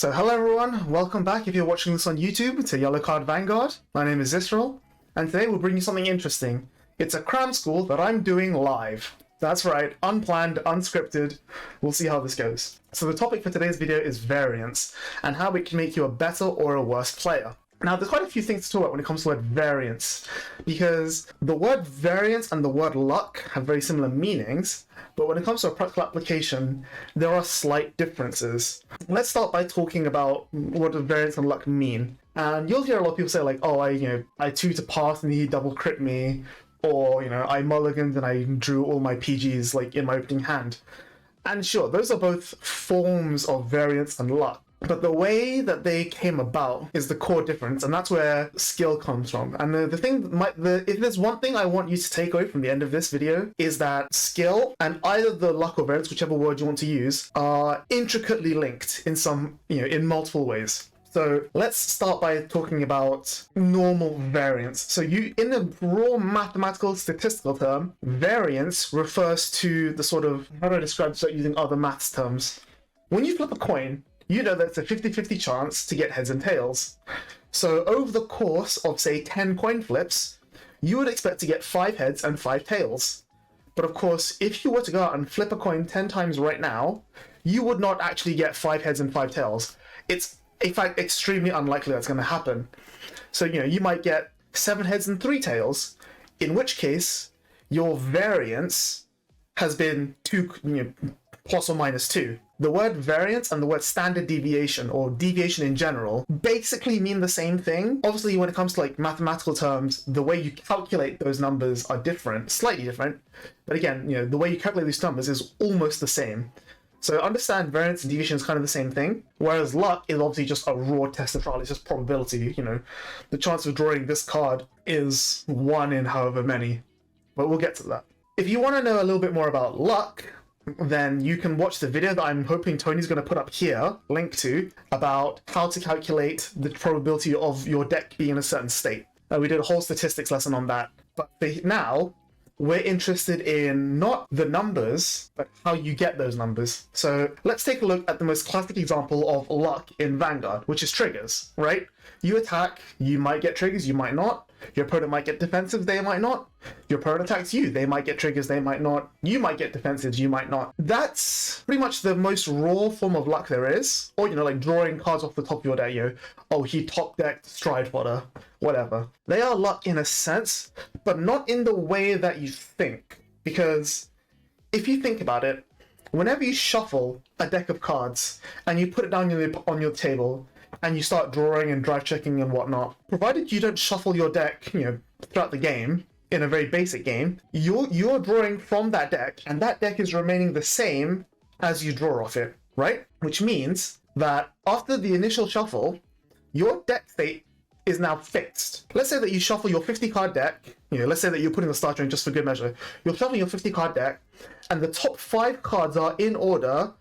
So hello everyone, welcome back if you're watching this on YouTube to YellowCard Vanguard. My name is Zystral, and today we'll bring you something interesting. It's a cram school that I'm doing live. That's right, unplanned, unscripted. We'll see how this goes. So the topic for today's video is variance, and how it can make you a better or a worse player. Now, there's quite a few things to talk about when it comes to the word variance, because the word variance and the word luck have very similar meanings, but when it comes to a practical application, there are slight differences. Let's start by talking about what does variance and luck mean. And you'll hear a lot of people say like, oh, I 2 to pass and he double crit me, or, I mulliganed and I drew all my PGs like in my opening hand. And sure, those are both forms of variance and luck. But the way that they came about is the core difference, and that's where skill comes from. And if there's one thing I want you to take away from the end of this video, is that skill and either the luck or variance, whichever word you want to use, are intricately linked in in multiple ways. So let's start by talking about normal variance. So in the raw mathematical statistical term, variance refers to the sort of, how do I describe it using other maths terms? When you flip a coin, you know that it's a 50-50 chance to get heads and tails. So over the course of, say, 10 coin flips, you would expect to get 5 heads and 5 tails. But of course, if you were to go out and flip a coin 10 times right now, you would not actually get 5 heads and 5 tails. It's, in fact, extremely unlikely that's going to happen. So, you might get 7 heads and 3 tails, in which case, your variance has been 2, plus or minus 2. The word variance and the word standard deviation, or deviation in general, basically mean the same thing. Obviously, when it comes to mathematical terms, the way you calculate those numbers are different, slightly different. But again, the way you calculate these numbers is almost the same. So understand variance and deviation is kind of the same thing, whereas luck is obviously just a raw test of trial. It's just probability. The chance of drawing this card is 1 in however many, but we'll get to that. If you want to know a little bit more about luck, then you can watch the video that I'm hoping Tony's going to put up here, link to, about how to calculate the probability of your deck being in a certain state. We did a whole statistics lesson on that. But now, we're interested in not the numbers, but how you get those numbers. So let's take a look at the most classic example of luck in Vanguard, which is triggers, right? You attack, you might get triggers, you might not. Your opponent might get defensive, they might not. Your opponent attacks you, they might get triggers, they might not. You might get defensives, you might not. That's pretty much the most raw form of luck there is. Or, like drawing cards off the top of your deck, oh, he top decked Stride Fodder, whatever. They are luck in a sense, but not in the way that you think. Because if you think about it, whenever you shuffle a deck of cards and you put it down on your table, and you start drawing and drive checking and whatnot, provided you don't shuffle your deck, throughout the game, in a very basic game, you're drawing from that deck, and that deck is remaining the same as you draw off it, right? Which means that after the initial shuffle, your deck state is now fixed. Let's say that you shuffle your 50-card deck, let's say that you're putting the starter in just for good measure. You're shuffling your 50-card deck, and the top 5 cards are in order,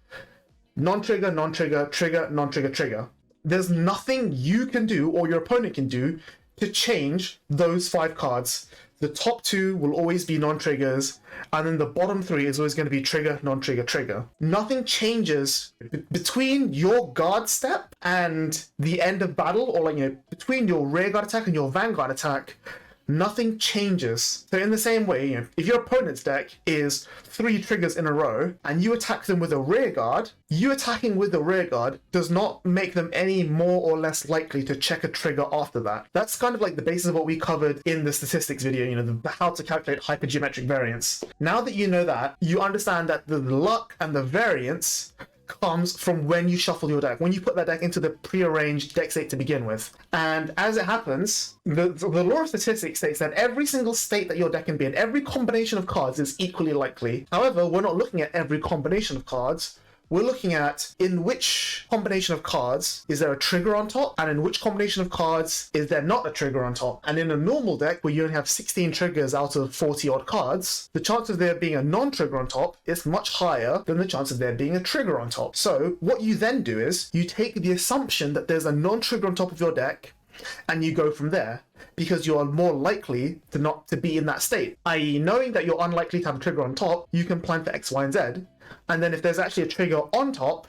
non-trigger, non-trigger, trigger, non-trigger, trigger. There's nothing you can do or your opponent can do to change those 5 cards. The top 2 will always be non-triggers, and then the bottom 3 is always going to be trigger, non-trigger, trigger. Nothing changes between your guard step and the end of battle, or between your rear guard attack and your vanguard attack. Nothing changes. So in the same way, if your opponent's deck is 3 triggers in a row and you attack them with a rear guard, you attacking with the rear guard does not make them any more or less likely to check a trigger after that. That's kind of like the basis of what we covered in the statistics video, how to calculate hypergeometric variance. Now that you know that, you understand that the luck and the variance comes from when you shuffle your deck, when you put that deck into the prearranged deck state to begin with. And as it happens, the law of statistics states that every single state that your deck can be in, every combination of cards is equally likely. However, we're not looking at every combination of cards. We're looking at in which combination of cards is there a trigger on top, and in which combination of cards is there not a trigger on top. And in a normal deck where you only have 16 triggers out of 40 odd cards, the chance of there being a non-trigger on top is much higher than the chance of there being a trigger on top. So what you then do is you take the assumption that there's a non-trigger on top of your deck, and you go from there, because you are more likely to be in that state. I.e., knowing that you're unlikely to have a trigger on top, you can plan for X, Y, and Z. And then if there's actually a trigger on top,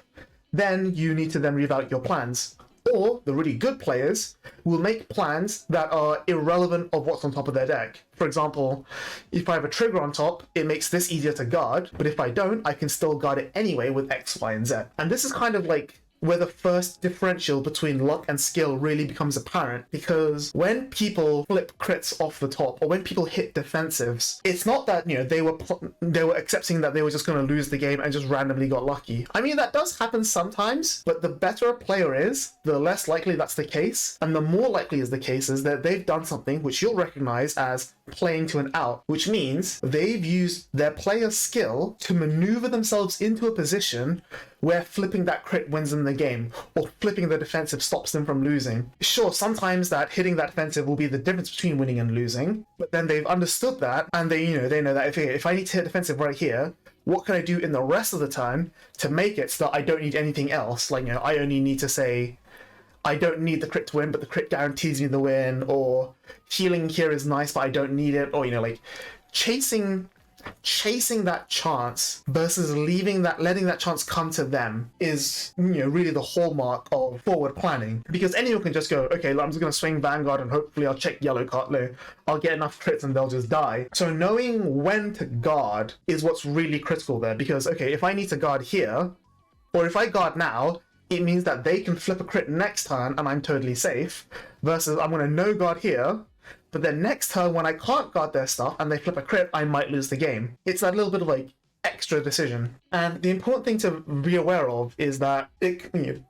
then you need to then reevaluate your plans. Or the really good players will make plans that are irrelevant of what's on top of their deck. For example, if I have a trigger on top, it makes this easier to guard, but if I don't, I can still guard it anyway with X, Y, and Z. And this is kind of like where the first differential between luck and skill really becomes apparent, because when people flip crits off the top, or when people hit defensives, it's not that, you know, they were accepting that they were just going to lose the game and just randomly got lucky. I mean, that does happen sometimes, but the better a player is, the less likely that's the case, and the more likely is the case is that they've done something which you'll recognize as playing to an out, which means they've used their player's skill to maneuver themselves into a position where flipping that crit wins them the game, or flipping the defensive stops them from losing. Sure, sometimes that hitting that defensive will be the difference between winning and losing, but then they've understood that, and they know that if I need to hit defensive right here, what can I do in the rest of the turn to make it so that I don't need anything else? Like, you know, I only need to say, I don't need the crit to win, but the crit guarantees me the win, or healing here is nice, but I don't need it, or, you know, like chasing that chance versus letting that chance come to them is, you know, really the hallmark of forward planning. Because anyone can just go, okay, I'm just going to swing Vanguard and hopefully I'll check yellow card, I'll get enough crits and they'll just die. So knowing when to guard is what's really critical there, because, okay, if I need to guard here, or if I guard now, it means that they can flip a crit next turn and I'm totally safe, versus I'm going to no guard here, but then next turn when I can't guard their stuff and they flip a crit, I might lose the game. It's that little bit of like extra decision. And the important thing to be aware of is that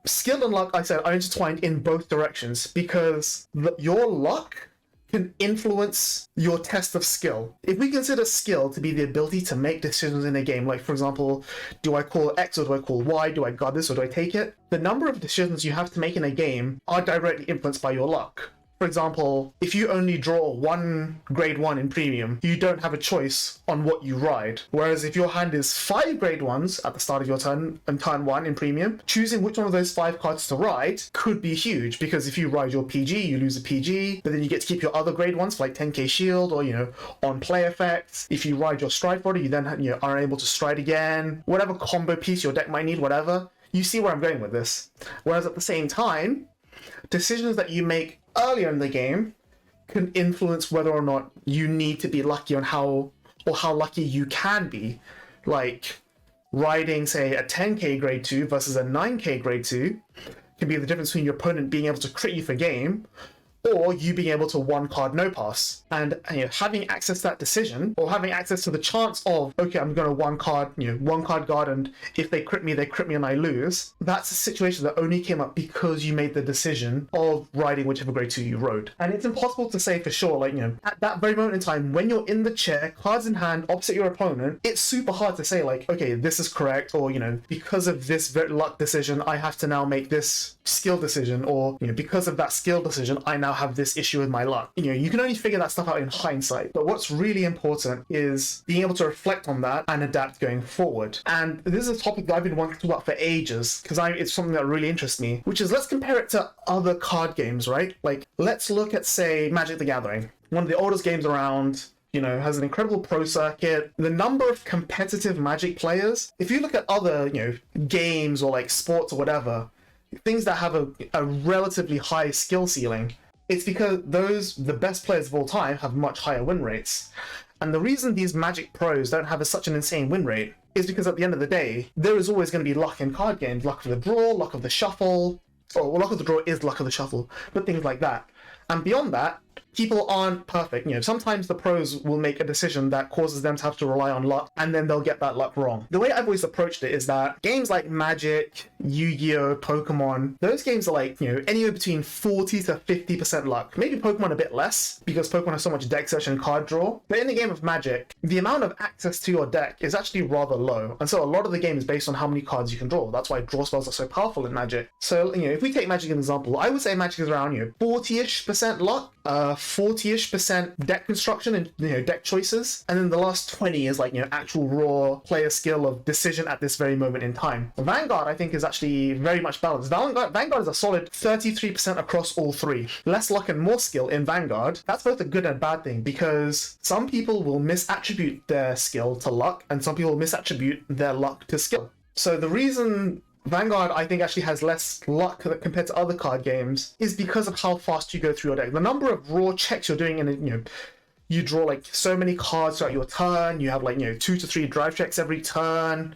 skill and luck, I said, are intertwined in both directions, because your luck can influence your test of skill. If we consider skill to be the ability to make decisions in a game, like for example, do I call X or do I call Y? Do I guard this or do I take it? The number of decisions you have to make in a game are directly influenced by your luck. For example, if you only draw one grade 1 in premium, you don't have a choice on what you ride. Whereas if your hand is 5 grade 1s at the start of your turn and turn 1 in premium, choosing which one of those 5 cards to ride could be huge, because if you ride your PG, you lose a PG, but then you get to keep your other grade 1s for like 10k shield or, you know, on play effects. If you ride your stride fodder, you then, you know, are able to stride again. Whatever combo piece your deck might need, whatever. You see where I'm going with this. Whereas at the same time, decisions that you make earlier in the game can influence whether or not you need to be lucky on how lucky you can be. Like riding, say, a 10k grade 2 versus a 9k grade 2 can be the difference between your opponent being able to crit you for game, or you being able to one card no pass. And, you know, having access to that decision, or having access to the chance of, okay, I'm going to one card guard, and if they crit me and I lose. That's a situation that only came up because you made the decision of riding whichever grade 2 you rode. And it's impossible to say for sure, like, you know, at that very moment in time, when you're in the chair, cards in hand, opposite your opponent, it's super hard to say, like, okay, this is correct, or, you know, because of this luck decision, I have to now make this skill decision, or, you know, because of that skill decision, I now have this issue with my luck. You know, you can only figure that stuff out in hindsight, but what's really important is being able to reflect on that and adapt going forward. And this is a topic that I've been wanting to talk about for ages, because it's something that really interests me, which is, let's compare it to other card games, right? Like, let's look at, say, Magic the Gathering, one of the oldest games around, you know, has an incredible pro circuit. The number of competitive Magic players, if you look at other, you know, games or like sports or whatever, things that have a relatively high skill ceiling, it's because the best players of all time have much higher win rates. And the reason these Magic pros don't have such an insane win rate is because at the end of the day, there is always going to be luck in card games. Luck of the draw, luck of the shuffle. Well, luck of the draw is luck of the shuffle, but things like that. And beyond that, people aren't perfect. You know, sometimes the pros will make a decision that causes them to have to rely on luck, and then they'll get that luck wrong. The way I've always approached it is that games like Magic, Yu-Gi-Oh, Pokemon, those games are like, you know, anywhere between 40 to 50% luck. Maybe Pokemon a bit less, because Pokemon has so much deck search and card draw. But in the game of Magic, the amount of access to your deck is actually rather low. And so a lot of the game is based on how many cards you can draw. That's why draw spells are so powerful in Magic. So, you know, if we take Magic as an example, I would say Magic is around, you know, 40-ish% luck, 40-ish% deck construction and, you know, deck choices, and then the last 20 is like, you know, actual raw player skill of decision at this very moment in time. Vanguard, I think, is actually very much balanced. Vanguard is a solid 33% across all three. Less luck and more skill in Vanguard. That's both a good and bad thing, because some people will misattribute their skill to luck, and some people will misattribute their luck to skill. So the reason Vanguard, I think, actually has less luck compared to other card games, is because of how fast you go through your deck. The number of raw checks you're doing in a, you draw like so many cards throughout your turn. You have like 2 to 3 drive checks every turn.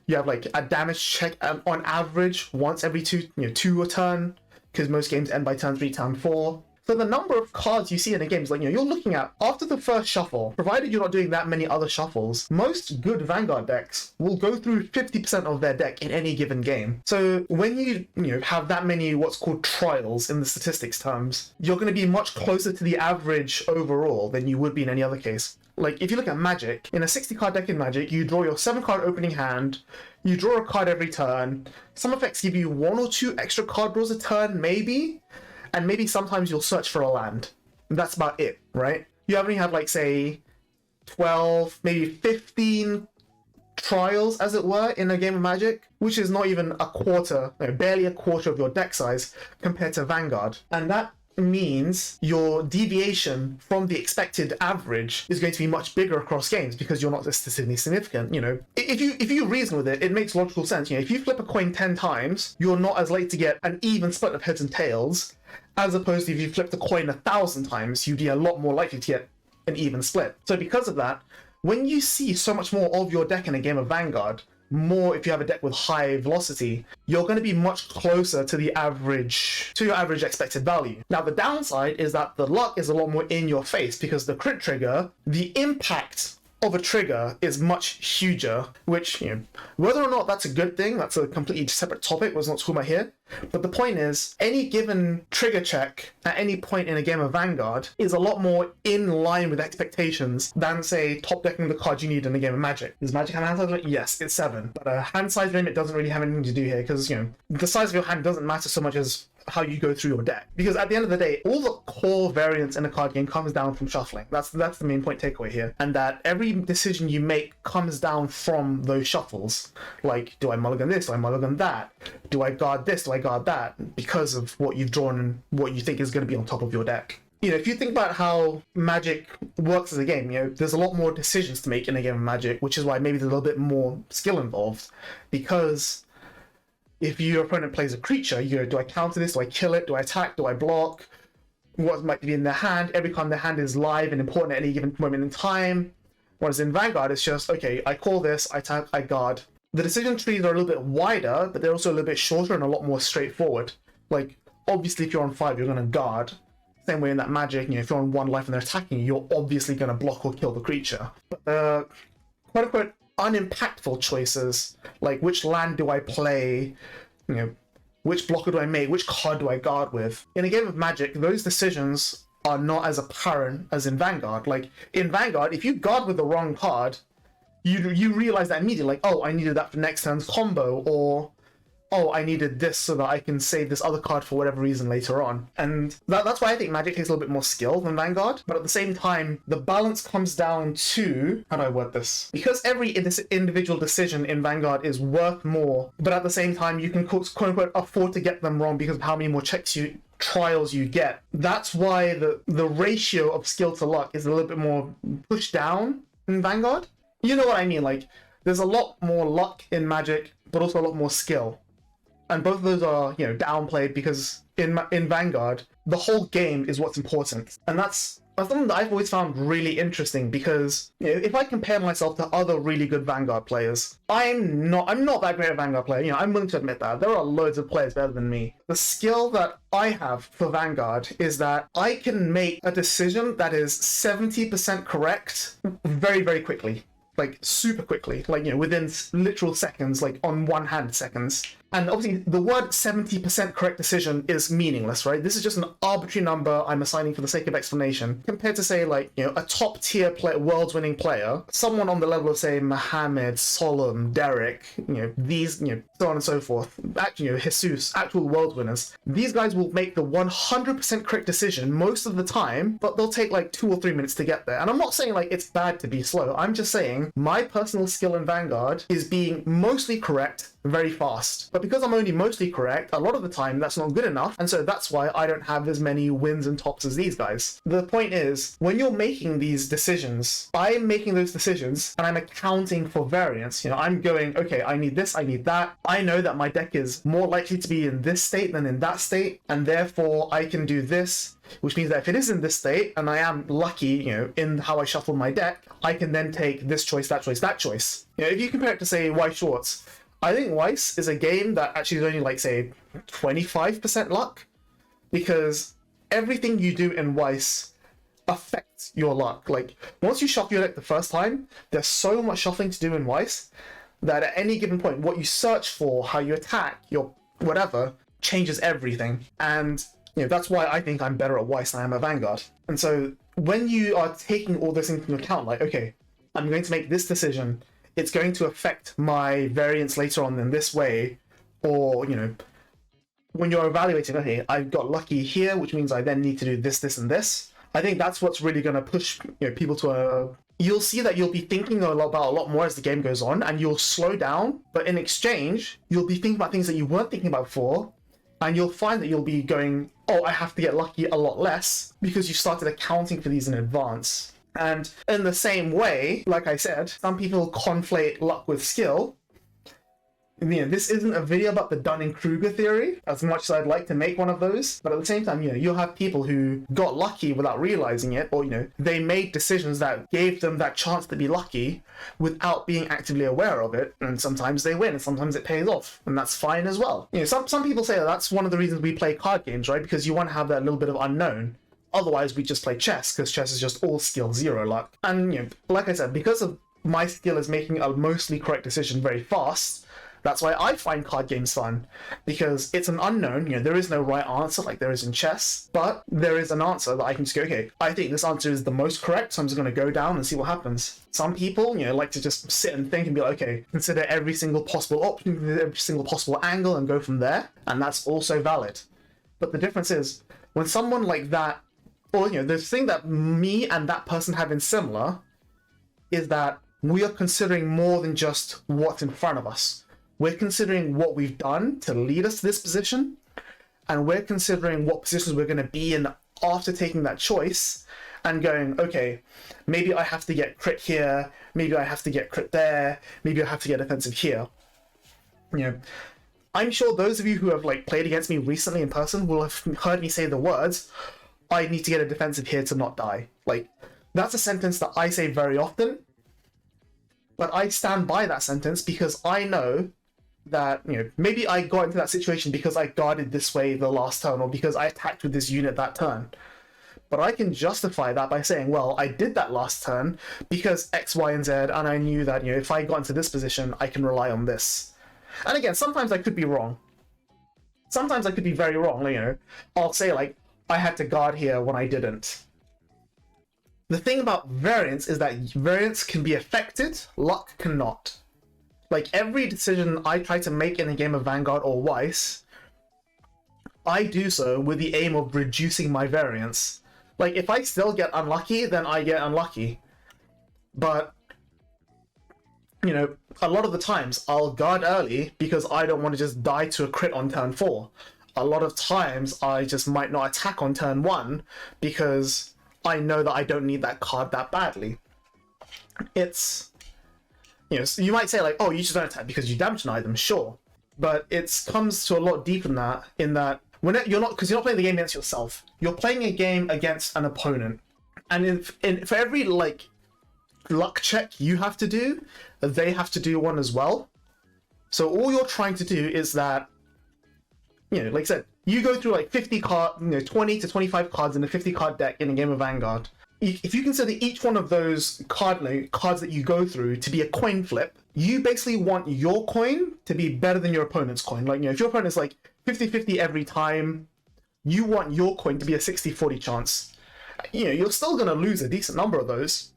You have like a damage check on average once every two a turn, because most games end by turn 3, turn 4. So the number of cards you see in a game is like, you're looking at, after the first shuffle, provided you're not doing that many other shuffles, most good Vanguard decks will go through 50% of their deck in any given game. So when you have that many what's called trials in the statistics terms, you're going to be much closer to the average overall than you would be in any other case. Like, if you look at Magic, in a 60-card deck in Magic, you draw your 7-card opening hand, you draw a card every turn, some effects give you 1 or 2 extra card draws a turn, maybe, and maybe sometimes you'll search for a land. And that's about it, right? You only have, like, say, 12, maybe 15 trials, as it were, in a game of Magic, which is not even a quarter, barely a quarter of your deck size compared to Vanguard. And that means your deviation from the expected average is going to be much bigger across games because you're not statistically significant. If you reason with it, it makes logical sense. If you flip a coin 10 times, you're not as likely to get an even split of heads and tails, as opposed to if you flip the coin 1,000 times, you'd be a lot more likely to get an even split. So because of that, when you see so much more of your deck in a game of Vanguard, more if you have a deck with high velocity, you're going to be much closer to your average expected value. Now the downside is that the luck is a lot more in your face, because the crit trigger, the impact of a trigger is much huger, which, whether or not that's a good thing, that's a completely separate topic, was not talking about here. But the point is, any given trigger check at any point in a game of Vanguard is a lot more in line with expectations than, say, top decking the cards you need in a game of Magic. Does Magic have a hand size limit? Yes, it's 7. But a hand size limit doesn't really have anything to do here, because, the size of your hand doesn't matter so much as how you go through your deck. Because at the end of the day, all the core variance in a card game comes down from shuffling. That's the main point takeaway here. And that every decision you make comes down from those shuffles. Like, do I mulligan this? Do I mulligan that? Do I guard this? Do I guard that? Because of what you've drawn and what you think is going to be on top of your deck. If you think about how Magic works as a game, there's a lot more decisions to make in a game of Magic, which is why maybe there's a little bit more skill involved. Because if your opponent plays a creature, do I counter this? Do I kill it? Do I attack? Do I block? What might be in their hand? Every card in their hand is live and important at any given moment in time. Whereas in Vanguard, it's just, okay, I call this, I attack, I guard. The decision trees are a little bit wider, but they're also a little bit shorter and a lot more straightforward. Like, obviously, if you're on 5, you're going to guard. Same way in that Magic, if you're on 1 life and they're attacking you, you're obviously going to block or kill the creature. But quote-unquote unimpactful choices, like which land do I play, which blocker do I make, which card do I guard with. In a game of Magic, those decisions are not as apparent as in Vanguard. Like, in Vanguard, if you guard with the wrong card, you realize that immediately, like, oh, I needed that for next turn's combo, or oh, I needed this so that I can save this other card for whatever reason later on. And that's why I think Magic takes a little bit more skill than Vanguard. But at the same time, the balance comes down to, how do I word this? Because every individual decision in Vanguard is worth more, but at the same time, you can quote-unquote afford to get them wrong because of how many more trials you get. That's why the ratio of skill to luck is a little bit more pushed down in Vanguard. You know what I mean? Like, there's a lot more luck in Magic, but also a lot more skill. And both of those are, downplayed because in Vanguard, the whole game is what's important. And that's something that I've always found really interesting because, if I compare myself to other really good Vanguard players, I'm not that great a Vanguard player. I'm willing to admit that. There are loads of players better than me. The skill that I have for Vanguard is that I can make a decision that is 70% correct very, very quickly. Like, super quickly. Like, within literal seconds, like on one hand seconds. And obviously, the word 70% correct decision is meaningless, right? This is just an arbitrary number I'm assigning for the sake of explanation. Compared to, say, like, a top-tier world's winning player, someone on the level of, say, Mohammed, Solemn, Derek, these, so on and so forth, actually, Jesus, actual world winners, these guys will make the 100% correct decision most of the time, but they'll take, like, 2 or 3 minutes to get there. And I'm not saying, like, it's bad to be slow. I'm just saying my personal skill in Vanguard is being mostly correct very fast. But because I'm only mostly correct, a lot of the time that's not good enough, and so that's why I don't have as many wins and tops as these guys. The point is, when you're making these decisions, I'm making those decisions and I'm accounting for variance. I'm going, okay, I need this, I need that. I know that my deck is more likely to be in this state than in that state, and therefore I can do this, which means that if it is in this state and I am lucky, in how I shuffle my deck, I can then take this choice, that choice, that choice. If you compare it to, say, Weiss Schwarz, I think Weiss is a game that actually is only like, say, 25% luck, because everything you do in Weiss affects your luck. Like, once you shuffle your deck the first time, there's so much shuffling to do in Weiss that at any given point, what you search for, how you attack, your whatever, changes everything. And that's why I think I'm better at Weiss than I am at Vanguard. And so when you are taking all this into account, like, okay, I'm going to make this decision, it's going to affect my variance later on in this way, or, when you're evaluating, okay, I've got lucky here, which means I then need to do this, this, and this. I think that's what's really going to push people to a... You'll see that you'll be thinking about a lot more as the game goes on, and you'll slow down, but in exchange, you'll be thinking about things that you weren't thinking about before, and you'll find that you'll be going, oh, I have to get lucky a lot less, because you started accounting for these in advance. And in the same way, like I said, some people conflate luck with skill. This isn't a video about the Dunning-Kruger theory, as much as I'd like to make one of those, but at the same time, you'll have people who got lucky without realizing it, or, they made decisions that gave them that chance to be lucky without being actively aware of it, and sometimes they win, and sometimes it pays off, and that's fine as well. Some people say that's one of the reasons we play card games, right? Because you want to have that little bit of unknown. Otherwise, we just play chess, because chess is just all skill, zero luck. And, like I said, because of my skill is making a mostly correct decision very fast, that's why I find card games fun, because it's an unknown. There is no right answer like there is in chess, but there is an answer that I can just go, okay, I think this answer is the most correct, so I'm just going to go down and see what happens. Some people, like to just sit and think and be like, okay, consider every single possible option, every single possible angle, and go from there, and that's also valid. But the difference is, when someone like that, or, the thing that me and that person have in similar is that we are considering more than just what's in front of us. We're considering what we've done to lead us to this position, and we're considering what positions we're going to be in after taking that choice, and going, okay, maybe I have to get crit here, maybe I have to get crit there, maybe I have to get offensive here. I'm sure those of you who have played against me recently in person will have heard me say the words, I need to get a defensive here to not die. That's a sentence that I say very often, but I stand by that sentence because I know that, maybe I got into that situation because I guarded this way the last turn, or because I attacked with this unit that turn. But I can justify that by saying, well, I did that last turn because X, Y, and Z, and I knew that, if I got into this position, I can rely on this. And again, sometimes I could be wrong. Sometimes I could be very wrong, I'll say, I had to guard here when I didn't. The thing about variance is that variance can be affected, luck cannot. Every decision I try to make in a game of Vanguard or Weiss, I do so with the aim of reducing my variance. If I still get unlucky, then I get unlucky. But, a lot of the times I'll guard early because I don't want to just die to a crit on turn 4. A lot of times I just might not attack on turn 1 because I know that I don't need that card that badly. It's... so you might say oh, you just don't attack because you damage deny them, sure. But it comes to a lot deeper than that, in that you're not playing the game against yourself. You're playing a game against an opponent. And for every, luck check you have to do, they have to do one as well. So all you're trying to do is that, like I said, you go through 50 20 to 25 cards in a 50 card deck in a game of Vanguard. If you consider each one of those cards that you go through to be a coin flip, you basically want your coin to be better than your opponent's coin. If your opponent's 50-50 every time, you want your coin to be a 60-40 chance. You're still going to lose a decent number of those.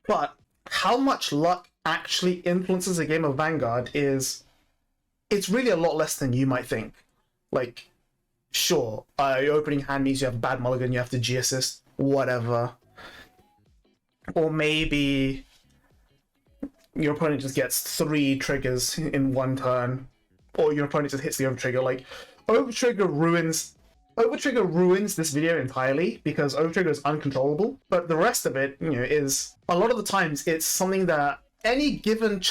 But how much luck actually influences a game of Vanguard it's really a lot less than you might think. Sure, your opening hand means you have a bad mulligan, you have to G-assist, whatever. Or maybe your opponent just gets 3 triggers in one turn, or your opponent just hits the overtrigger. Like, overtrigger ruins this video entirely because overtrigger is uncontrollable. But the rest of it, is a lot of the times it's something that any given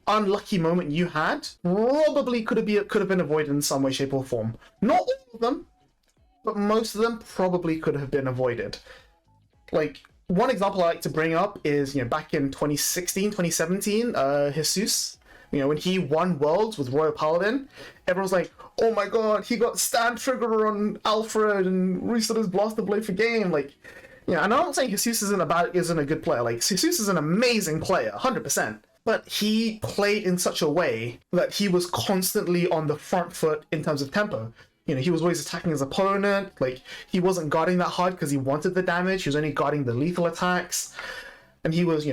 unlucky moment you had probably could have been avoided in some way, shape, or form. Not all of them, but most of them probably could have been avoided. Like, one example I like to bring up is, back in 2016, 2017, Jesus, when he won Worlds with Royal Paladin, everyone's like, oh my god, he got stand trigger on Alfred and reset his Blaster Blade for game. Like, and I'm not saying Jesus isn't a good player. Like, Jesus is an amazing player, 100%. But he played in such a way that he was constantly on the front foot in terms of tempo. He was always attacking his opponent. Like, he wasn't guarding that hard because he wanted the damage. He was only guarding the lethal attacks. And he was,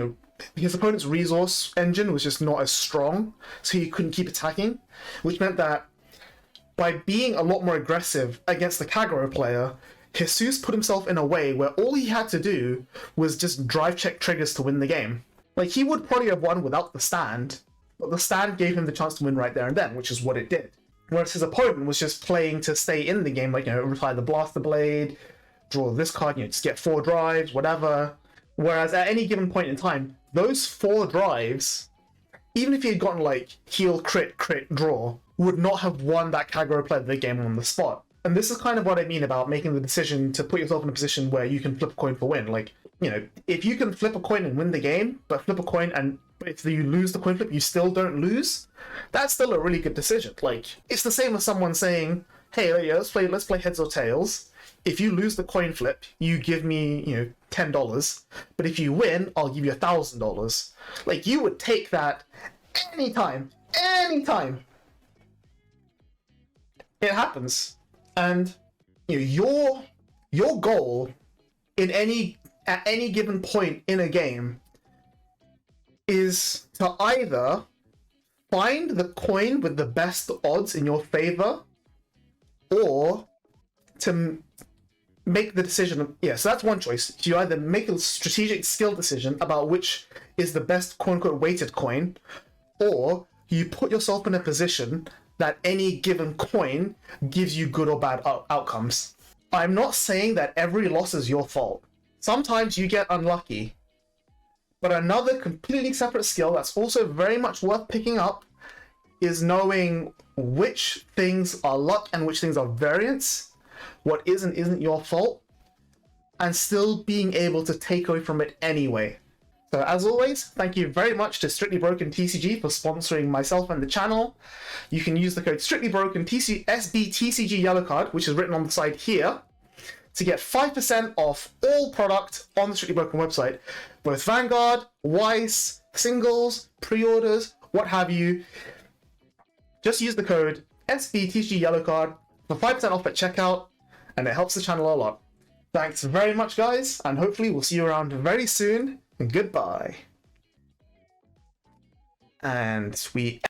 his opponent's resource engine was just not as strong, so he couldn't keep attacking, which meant that by being a lot more aggressive against the Kagero player, Jesus put himself in a way where all he had to do was just drive check triggers to win the game. Like, he would probably have won without the stand, but the stand gave him the chance to win right there and then, which is what it did. Whereas his opponent was just playing to stay in the game, like, retire the Blaster Blade, draw this card, just get 4 drives, whatever. Whereas at any given point in time, those 4 drives, even if he had gotten, heal, crit, draw, would not have won that Kagero player the game on the spot. And this is kind of what I mean about making the decision to put yourself in a position where you can flip a coin for win. Like, if you can flip a coin and win the game, but flip a coin and if you lose the coin flip, you still don't lose, that's still a really good decision. Like, it's the same as someone saying, hey, let's play heads or tails. If you lose the coin flip, you give me, $10. But if you win, I'll give you $1,000. Like, you would take that anytime. It happens. And your goal at any given point in a game is to either find the coin with the best odds in your favor, or to make the decision. So that's one choice. You either make a strategic skill decision about which is the best quote-unquote weighted coin, or you put yourself in a position that any given coin gives you good or bad outcomes. I'm not saying that every loss is your fault. Sometimes you get unlucky. But another completely separate skill that's also very much worth picking up is knowing which things are luck and which things are variance, what is and isn't your fault, and still being able to take away from it anyway. So as always, thank you very much to Strictly Broken TCG for sponsoring myself and the channel. You can use the code SBTCG YellowCard, which is written on the side here, to get 5% off all product on the Strictly Broken website. Both Vanguard, Weiss, singles, pre-orders, what have you. Just use the code SBTCG YellowCard for 5% off at checkout, and it helps the channel a lot. Thanks very much, guys, and hopefully we'll see you around very soon. Goodbye. And we